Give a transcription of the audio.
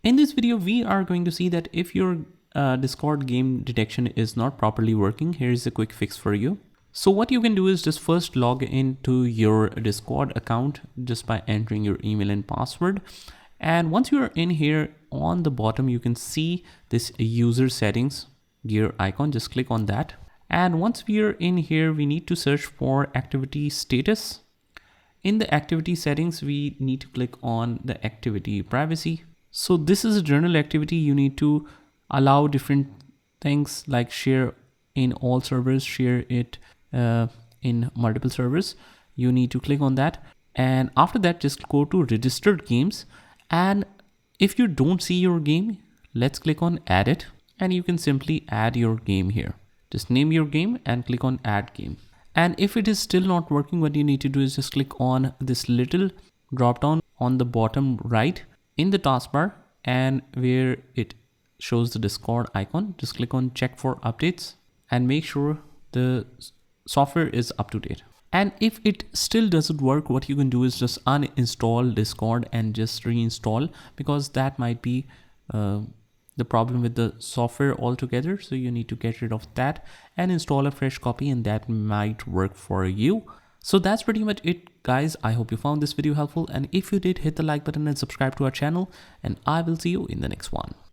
In this video, we are going to see that if your Discord game detection is not properly working, here's a quick fix for you. So what you can do is just first log into your Discord account just by entering your email and password. And once you are in here, on the bottom, you can see this user settings gear icon. Just click on that. And once we are in here, we need to search for activity status. In the activity settings, we need to click on the activity privacy. So this is a journal activity. You need to allow different things like share in all servers, share it in multiple servers. You need to click on that. And after that, just go to registered games. And if you don't see your game, let's click on add it. And you can simply add your game here. Just name your game and click on add game. And if it is still not working, what you need to do is just click on this little drop down on the bottom right in the taskbar, and where it shows the Discord icon, just click on check for updates and make sure the software is up to date. And if it still doesn't work, what you can do is just uninstall Discord and just reinstall, because that might be the problem with the software altogether. So you need to get rid of that and install a fresh copy, and that might work for you. So that's pretty much it, guys. I hope you found this video helpful, and if you did, hit the like button and subscribe to our channel, and I will see you in the next one.